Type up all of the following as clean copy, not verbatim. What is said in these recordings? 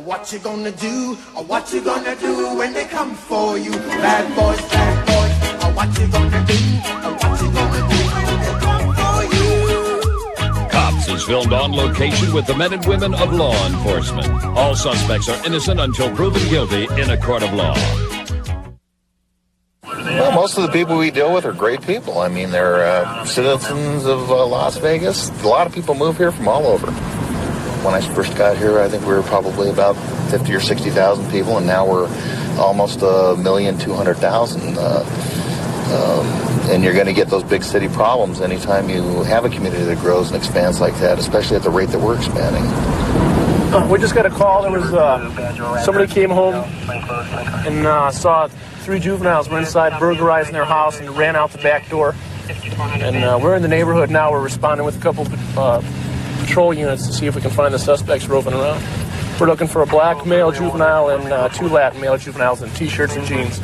What you gonna do? Or what you gonna do when they come for you? Bad boys, or what you gonna do? Or what you gonna do when they come for you? Cops is filmed on location with the men and women of law enforcement. All suspects are innocent until proven guilty in a court of law. Well, most of the people we deal with are great people. I mean, they're citizens of Las Vegas. A lot of people move here from all over. When I first got here, I think we were probably about 50 or 60,000 people, and now we're almost 1,200,000. And you're going to get those big city problems anytime you have a community that grows and expands like that, especially at the rate that we're expanding. We just got a call. There was somebody came home and saw 3 juveniles were inside burglarizing their house and ran out the back door. And we're in the neighborhood now. We're responding with a couple patrol units to see if we can find the suspects roving around. We're looking for a black male juvenile and 2 Latin male juveniles in t-shirts and jeans.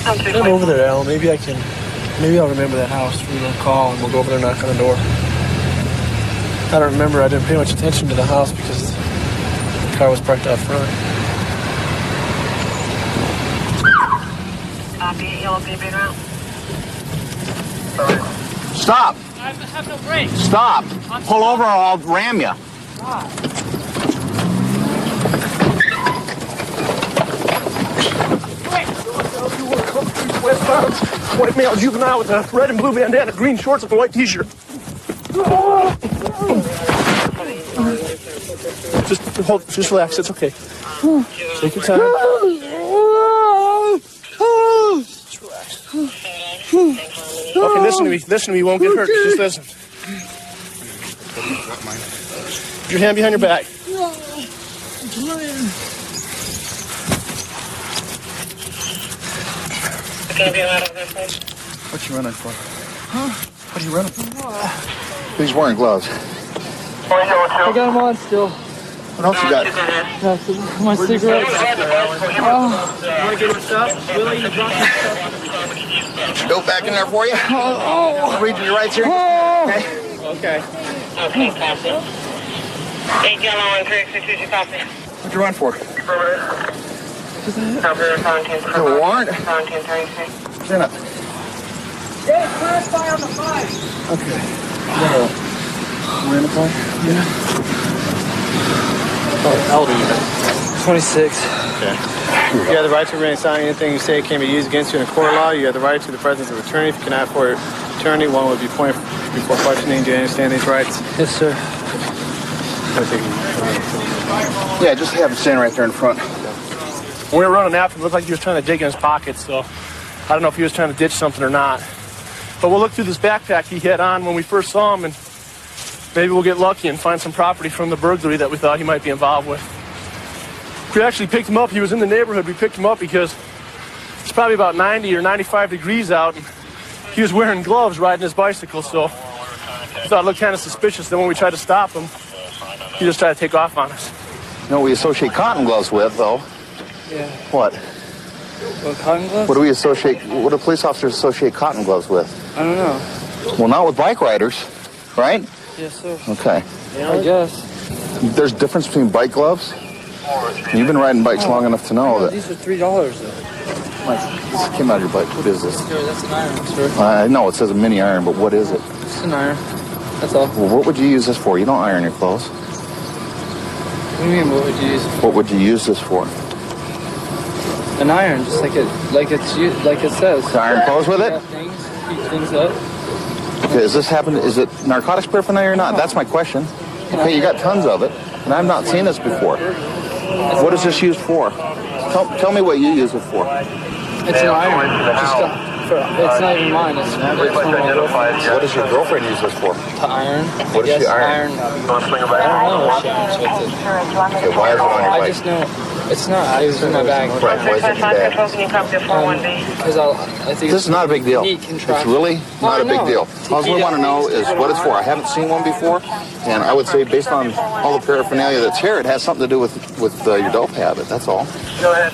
I'm over there, Al. Maybe I'll remember that house from the call, and we'll go over there and knock on the door. I don't remember. I didn't pay much attention to the house because the car was parked out front. Stop! I have no brakes. Stop! Pull over or I'll ram you. Westbound, white male juvenile with a red and blue bandana, green shorts and a white t-shirt. Just relax, it's okay. Take your time. Just relax. Okay, listen to me, you won't get hurt, just listen. Put your hand behind your back. What you running for? Huh? What are you running for? He's wearing gloves. I got them on still. What else you got? My cigarettes. You want to get him stuff? Willie, you brought some stuff. Go back in there for you. I'll read your rights here. Okay. Okay. Okay, copy. 8 yellow and 362, copy. What'd you run for? A warrant? Stand up. Hey, clarify on the 5. Okay. We're in the car? Yeah. How old are you? 26. Okay. You have the right to remain silent. Anything you say can be used against you in a court of law. You have the right to the presence of an attorney. If you cannot afford an attorney, one would be appointed before questioning. Do you understand these rights? Yes, sir. Yeah, just have him stand right there in front. When we were running after him, it looked like he was trying to dig in his pockets, so I don't know if he was trying to ditch something or not. But we'll look through this backpack he had on when we first saw him, and maybe we'll get lucky and find some property from the burglary that we thought he might be involved with. We actually picked him up. He was in the neighborhood. We picked him up because it's probably about 90 or 95 degrees out, and he was wearing gloves riding his bicycle, so we thought it looked kind of suspicious. Then when we tried to stop him, he just tried to take off on us. You know what we associate cotton gloves with, though? Yeah. What? What, cotton gloves? What do police officers associate cotton gloves with? I don't know. Well, not with bike riders, right? Yes, sir. Okay. Yeah, I guess. There's a difference between bike gloves. You've been riding bikes long enough to know that. These are $3, though. This came out of your bike. What is this? Sure, that's an iron, sir. I know it says a mini iron, but what is it? It's an iron. That's all. Well, what would you use this for? You don't iron your clothes. What do you mean, what would you use it for? What would you use this for? An iron, just like it says. To iron clothes with it? Yeah, heat things up. Okay, is it narcotics paraphernalia or not? That's my question. Okay, you got tons of it, and I've not seen this before. What is this used for? Tell me what you use it for. It's an iron. It's not even mine. It's from my girlfriend. What does your girlfriend use this for? To iron. What does she iron? I don't know what she irons with it. Okay, why is it on your I bike? just know it's not. It's in my bag. Right, why is it in your bag? Because I think This is not a big deal. It's really not a big deal. All we want to know is what it's for. I haven't seen one before, and I would say based on all the paraphernalia that's here, it has something to do with your dope habit. That's all. Go ahead.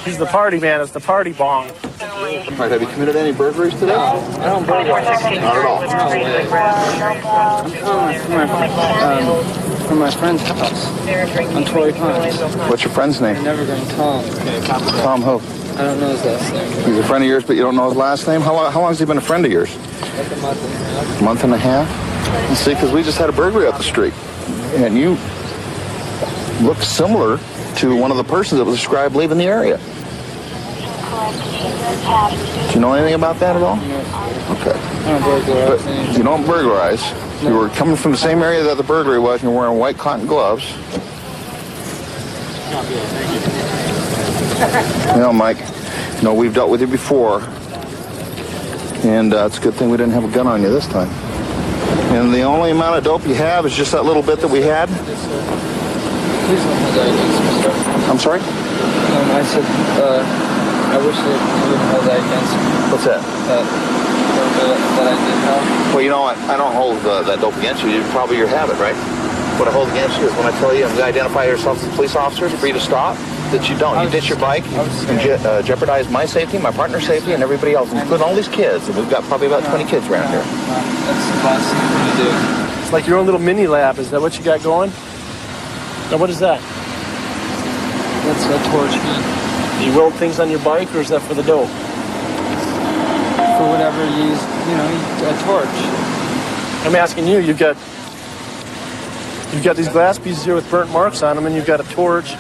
He's the party man. It's the party bong. All right, have you committed any burglaries today? I don't burglarize. Not at all. From my friend's house on Torrey Pines. What's your friend's name? Never going to Tom. Tom who? I don't know his last name. He's a friend of yours, but you don't know his last name? How long has he been a friend of yours? Like a month and a half. A month and a half? You see, because we just had a burglary up the street, and you look similar to one of the persons that was described leaving the area. Do you know anything about that at all? No. Okay. I don't burglarize. But you don't burglarize. No. You were coming from the same area that the burglary was, and you're wearing white cotton gloves. You know, Mike, we've dealt with you before, and it's a good thing we didn't have a gun on you this time. And the only amount of dope you have is just that little bit that we had? Please don't hold that against me, sir. I'm sorry? I said, I wish that you wouldn't hold that against me. What's that? That I did have. Well, you know what? I don't hold that dope against you. It's probably your habit, right? What I hold against you is when I tell you to identify yourself as police officers for you to stop, that you don't. You ditch your bike and jeopardize my safety, my partner's safety, and everybody else, including all these kids. And we've got probably about 20 kids around here. That's the last thing you do. It's like your own little mini lab. Is that what you got going? Now, what is that? That's a torch, man. Do you weld things on your bike, or is that for the dope? For whatever you use, a torch. I'm asking you. You've got these glass pieces here with burnt marks on them, and you've got a torch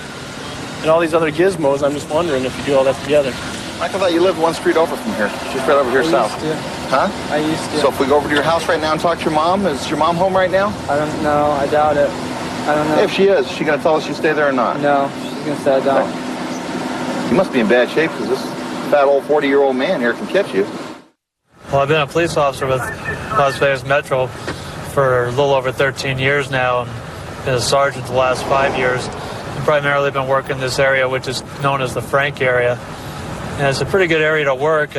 and all these other gizmos. I'm just wondering if you do all that together. I thought you lived one street over from here. Just right over here south. I used to. Huh? I used to. So if we go over to your house right now and talk to your mom, is your mom home right now? I don't know. I doubt it. I don't know. If she is she going to tell us you stay there or not? No, she's going to say I don't. You must be in bad shape because this fat old 40-year-old man here can catch you. Well, I've been a police officer with Las Vegas Metro for a little over 13 years now, and been a sergeant the last 5 years. I've primarily been working in this area, which is known as the Frank area. And it's a pretty good area to work.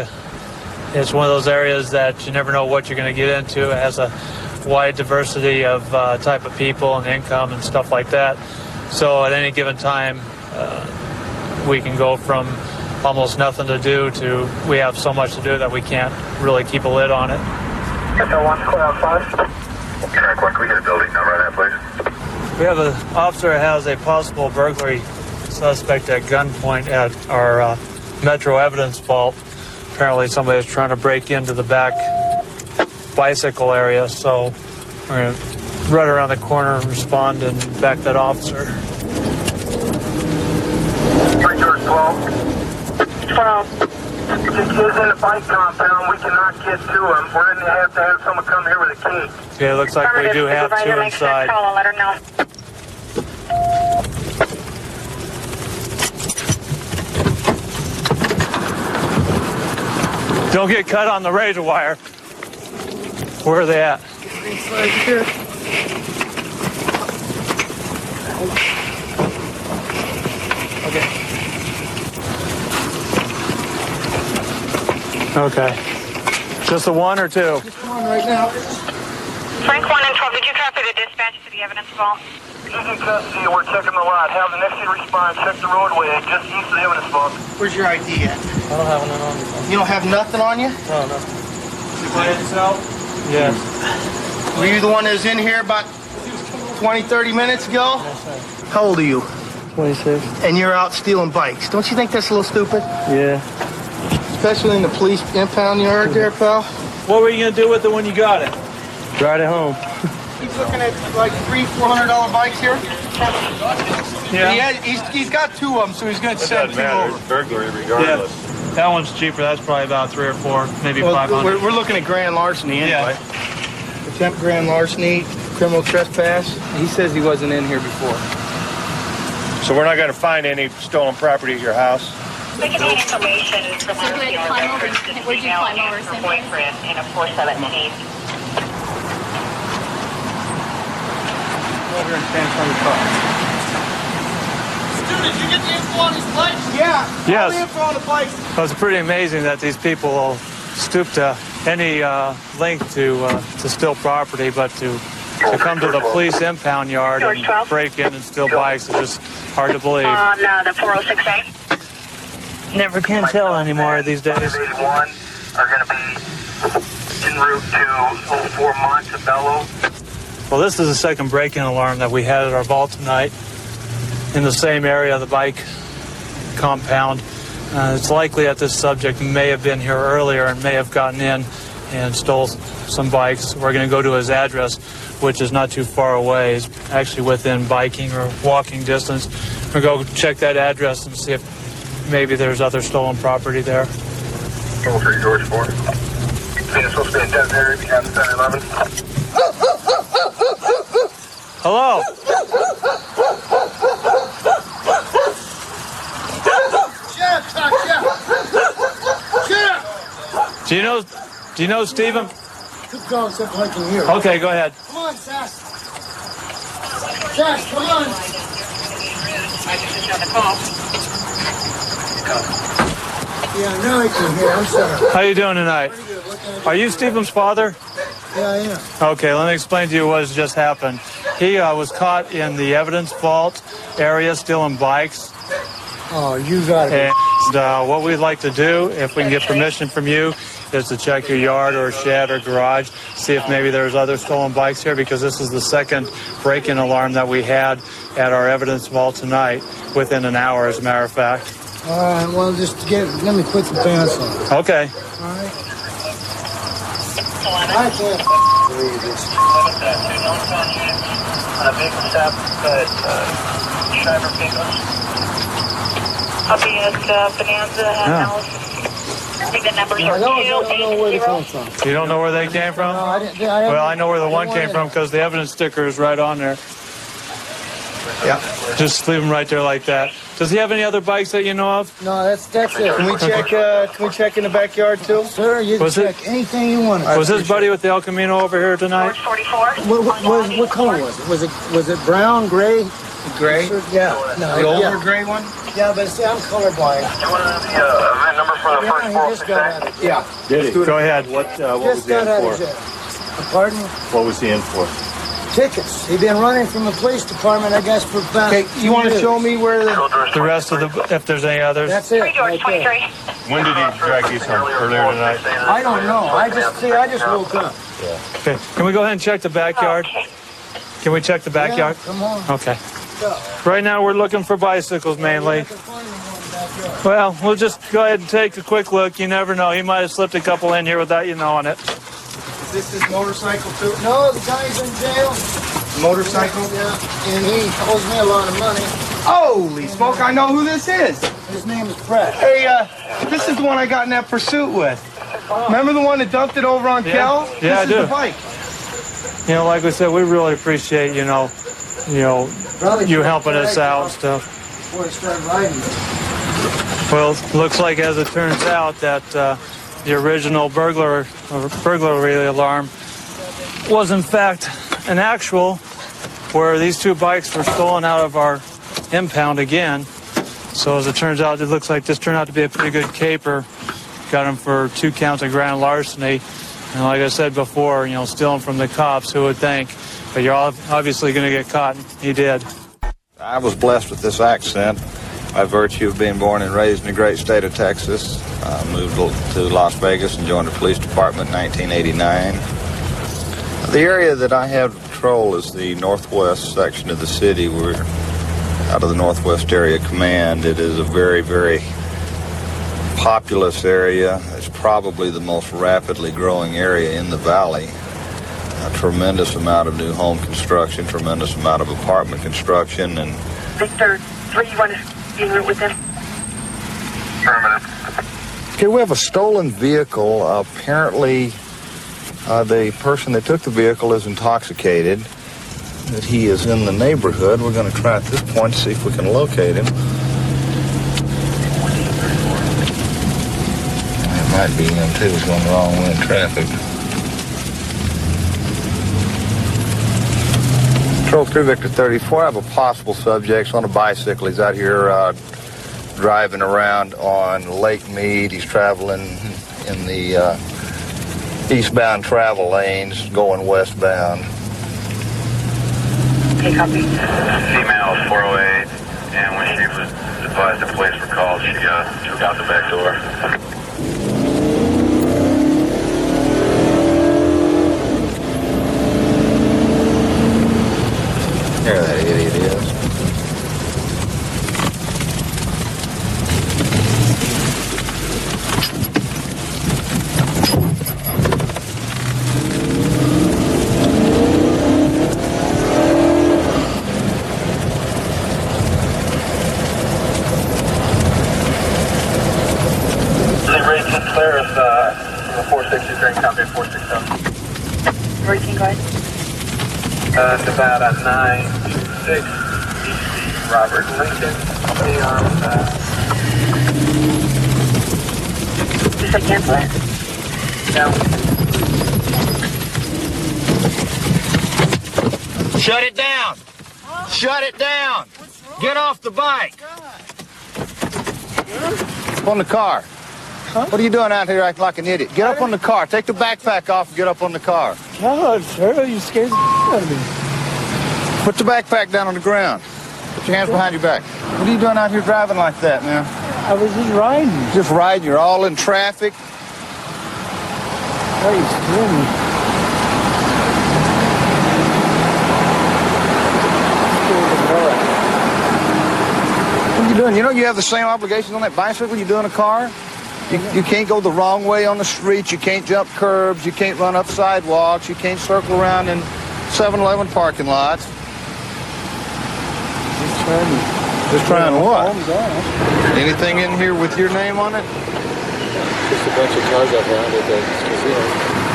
It's one of those areas that you never know what you're going to get into. It has a wide diversity of type of people and income and stuff like that. So at any given time, we can go from almost nothing to do to we have so much to do that we can't really keep a lid on it. Can we get a building number on that, please? We have an officer that has a possible burglary suspect at gunpoint at our Metro evidence vault. Apparently somebody is trying to break into the back bicycle area, so we're going to run around the corner and respond and back that officer. 3 George 12. 12. If the kid's in the bike compound, we cannot get to him. We're going to have someone come here with a key. Okay, it looks like we do have two inside. Call and let her know. Don't get cut on the razor wire. Where are they at? Inside here. Okay. Just the one or two? Just one right now. Frank 1 and 12, did you copy the dispatch to the evidence vault? He's in custody. We're checking the lot. Have the next respond. Check the roadway just east of the evidence vault. Where's your ID at? I don't have one on me. You don't have nothing on you? No, no. By yourself? Yes. Were you the one that was in here about 20, 30 minutes ago? Yes, sir. How old are you? 26. And you're out stealing bikes. Don't you think that's a little stupid? Yeah. Especially in the police impound yard there, pal. What were you going to do with it when you got it? Ride it home. He's looking at like $300-400 bikes here. Yeah. He's got two of them, so he's going to send two over. It's burglary regardless. Yeah. That one's cheaper. That's probably about 3 or 4, maybe 500. We're looking at grand larceny anyway. Yeah. Attempt grand larceny, criminal trespass. He says he wasn't in here before. So we're not going to find any stolen property at your house? We can get information from So where'd you climb over? Where'd you climb over? Her boyfriend in a 417. Over and stand in front of the car. Stu, did you get the info on these bikes? Yeah. Yes. All the info on the bikes. Well, it's pretty amazing that these people will stoop to any length to steal property, but to come to the police impound yard and break in and steal bikes is just hard to believe. The 4068. Never can tell anymore these days. 81 are going to be en route to 04 Montebello. Well, this is the second break-in alarm that we had at our vault tonight in the same area of the bike compound. It's likely that this subject may have been here earlier and may have gotten in and stole some bikes. We're going to go to his address, which is not too far away. It's actually within biking or walking distance. We'll go check that address and see if maybe there's other stolen property there. 03 George 4. It's supposed to be in Denton area behind the 7-Eleven. Hello. Do you know Stephen? Keep going, except I can hear. Okay, go ahead. Come on, Sass. Sass, come on. Yeah, now I can hear. I'm sorry. How you doing tonight? Are you Stephen's father? Yeah, I am. Okay, let me explain to you what has just happened. He was caught in the evidence vault area stealing bikes. Oh, you got it. And what we'd like to do, if we can get permission from you, is to check your yard or shed or garage, see if maybe there's other stolen bikes here, because this is the second break-in alarm that we had at our evidence vault tonight, within an hour, as a matter of fact. All right, well, let me put the pants on. Okay. All right. I can't believe this. I'll be at Bonanza Analysis. I think the numbers are 280. You don't know where they came from? No, I didn't. Well, I know where the one came from because the evidence sticker is right on there. Yeah. Just leave them right there like that. Does he have any other bikes that you know of? No, that's it. Can we check in the backyard too? Sir, you can check anything you want. Was his buddy with the El Camino over here tonight? 44. What color was it? Was it brown, gray? Gray? Yeah. No, The older gray one? Yeah, but see, I'm colorblind. You want the VIN number for the first He four? just got out of jail. Yeah. Did he? Go ahead. What was Just he got in out for? of jail. Pardon? What was he in for? Tickets. He'd been running from the police department, I guess, for about Okay, you want to show me where The rest of the, if there's any others? That's it. 3 George Right there. 23. When did he drag you some? Earlier tonight? I don't know. I just woke up. Okay. Can we go ahead and check the backyard? Okay. Can we check the backyard? Yeah, come on. Okay. Right now we're looking for bicycles mainly. Well, we'll just go ahead and take a quick look. You never know. He might have slipped a couple in here without you knowing it. Is this his motorcycle too? No, the guy's in jail. Motorcycle? Yeah, and he owes me a lot of money. Holy smoke, I know who this is. His name is Brett. Hey, this is the one I got in that pursuit with. Remember the one that dumped it over on Kel? Yeah, I This do. is the bike. You know, like we said, we really appreciate, you helping us out and stuff. Before I started riding. Well, looks like, as it turns out, that the original burglary alarm was in fact an actual, where these two bikes were stolen out of our impound again. So as it turns out, it looks like this turned out to be a pretty good caper. Got him for 2 counts of grand larceny. And like I said before, stealing from the cops, who would think? But you're obviously going to get caught. He did. I was blessed with this accent by virtue of being born and raised in the great state of Texas. I moved to Las Vegas and joined the police department in 1989. The area that I have control is the northwest section of the city. We're out of the Northwest Area Command. It is a very, very populous area. It's probably the most rapidly growing area in the valley. A tremendous amount of new home construction, tremendous amount of apartment construction, and Victor 3, you want to be with him? okay, we have a stolen vehicle. Apparently, the person that took the vehicle is intoxicated. that he is in the neighborhood. We're going to try at this point to see if we can locate him. It might be him too. He's going the wrong way in traffic. Patrol 3 Victor 34. I have a possible subject. He's on a bicycle. He's out here driving around on Lake Mead. He's traveling in the eastbound travel lanes, going westbound. Okay, copy. Female 408, and when she was advised the police were called, she took out the back door. There that idiot is. Clear is 463 and copy 467. Routine, go ahead. It's about a 926 DC Robert Lincoln. You said cancel it? No. Shut it down! Shut it down! Get off the bike! Up on the car. Huh? What are you doing out here acting like an idiot? Get up on the car. Take the backpack off and get up on the car. God, sir, you scared the out of me. Put the backpack down on the ground. Put your hands behind your back. What are you doing out here driving like that, man? I was just riding. Just riding? You're all in traffic? Why are you scaring me? What are you doing? You know you have the same obligations on that bicycle you do in a car? You can't go the wrong way on the street. You can't jump curbs. You can't run up sidewalks. You can't circle around in 7-Eleven parking lots. Just trying what? Anything in here with your name on it? Just a bunch of cars I found at the casino.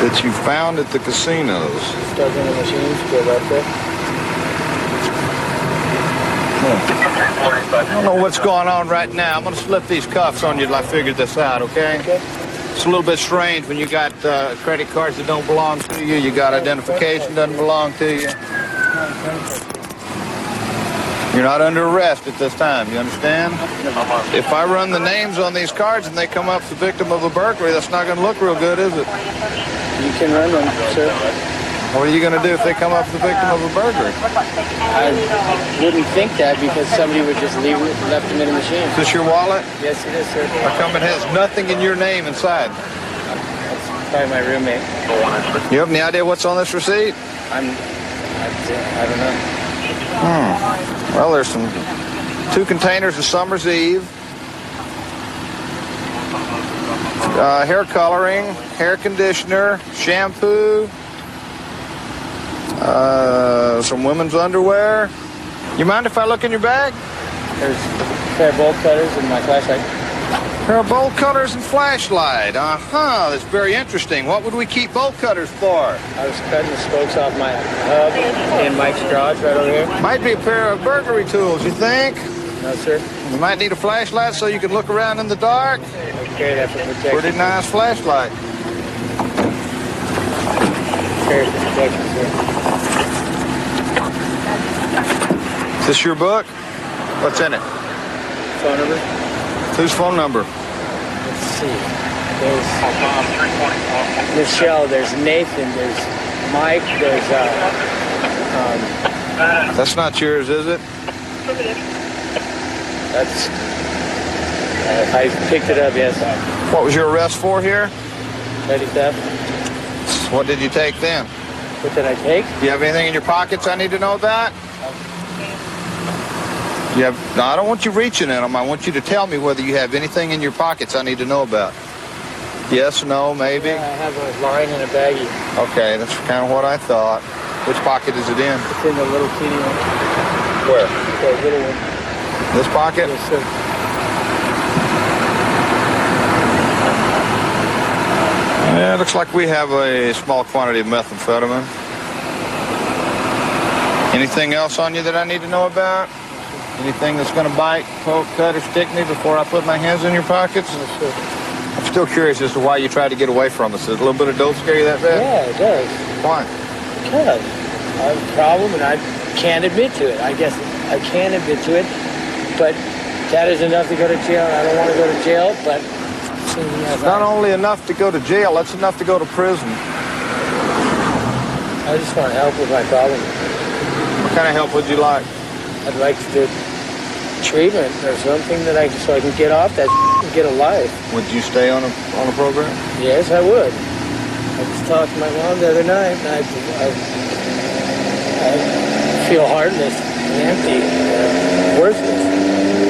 That you found at the casinos. Stuck in the machines, go right there. I don't know what's going on right now. I'm going to slip these cuffs on you till I figure this out, okay? It's a little bit strange when you got credit cards that don't belong to you. You got identification that doesn't belong to you. You're not under arrest at this time, you understand? If I run the names on these cards and they come up the victim of a burglary, that's not going to look real good, is it? You can run them, sir. What are you going to do if they come up the victim of a burglary? I wouldn't think that because somebody would just left them in the machine. Is this your wallet? Yes, it is, sir. How come it has nothing in your name inside? That's probably my roommate. You have any idea what's on this receipt? I don't know. Well, there's 2 containers of Summer's Eve, hair coloring, hair conditioner, shampoo, some women's underwear. You mind if I look in your bag? There's a pair of bolt cutters and my flashlight. Pair of bolt cutters and flashlight. That's very interesting. What would we keep bolt cutters for? I was cutting the spokes off my hub in Mike's garage right over here. Might be a pair of burglary tools, you think? No, sir. You might need a flashlight so you can look around in the dark. Okay, that's for protection. Pretty nice flashlight. Okay, for protection, sir. Is this your book? What's in it? Phone number? Whose phone number? Let's see. There's Michelle, there's Nathan, there's Mike, there's That's not yours, is it? that's I picked it up, yes. What was your arrest for here? Petty theft. What did you take then? What did I take? Do you have anything in your pockets I need to know about? No, I don't want you reaching in them. I want you to tell me whether you have anything in your pockets I need to know about. Yes, no, maybe? Yeah, I have a line and a baggie. Okay, that's kind of what I thought. Which pocket is it in? It's in the little teeny one. Where? The little one. This pocket? Yes, sir. Yeah, it looks like we have a small quantity of methamphetamine. Anything else on you that I need to know about? Anything that's going to bite, poke, cut, or stick me before I put my hands in your pockets? I'm still curious as to why you tried to get away from us. Does a little bit of dope scare you that bad? Yeah, it does. Why? Because I have a problem and I can't admit to it. I guess I can admit to it, but that is enough to go to jail. I don't want to go to jail, but it's not only enough to go to jail, that's enough to go to prison. I just want help with my problem. What kind of help would you like? I'd like to do treatment or something that so I can get off that and get a life. Would you stay on a program? Yes, I would. I just talked to my mom the other night, and I feel heartless and empty, worthless.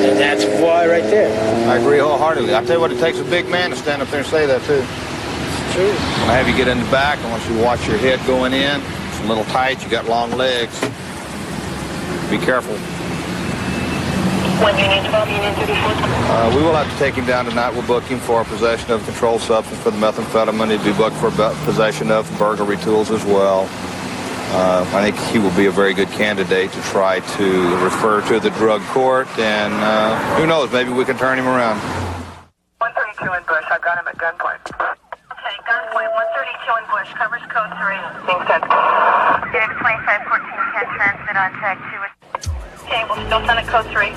And that's why right there. I agree wholeheartedly. I tell you what, it takes a big man to stand up there and say that, too. It's true. When I have you get in the back, I want you to watch your head going in. It's a little tight. You got long legs. Be careful. When you need 12, you need 34. We will have to take him down tonight. We'll book him for possession of controlled substance for the methamphetamine. He'd be booked for possession of burglary tools as well. I think he will be a very good candidate to try to refer to the drug court, and who knows, maybe we can turn him around. 132 in Bush. I've got him at gunpoint. Okay, gunpoint, 132 in Bush, covers code 3. Being sent. Dave 2514 can transmit on tag 2. Okay, we'll still send it code 3.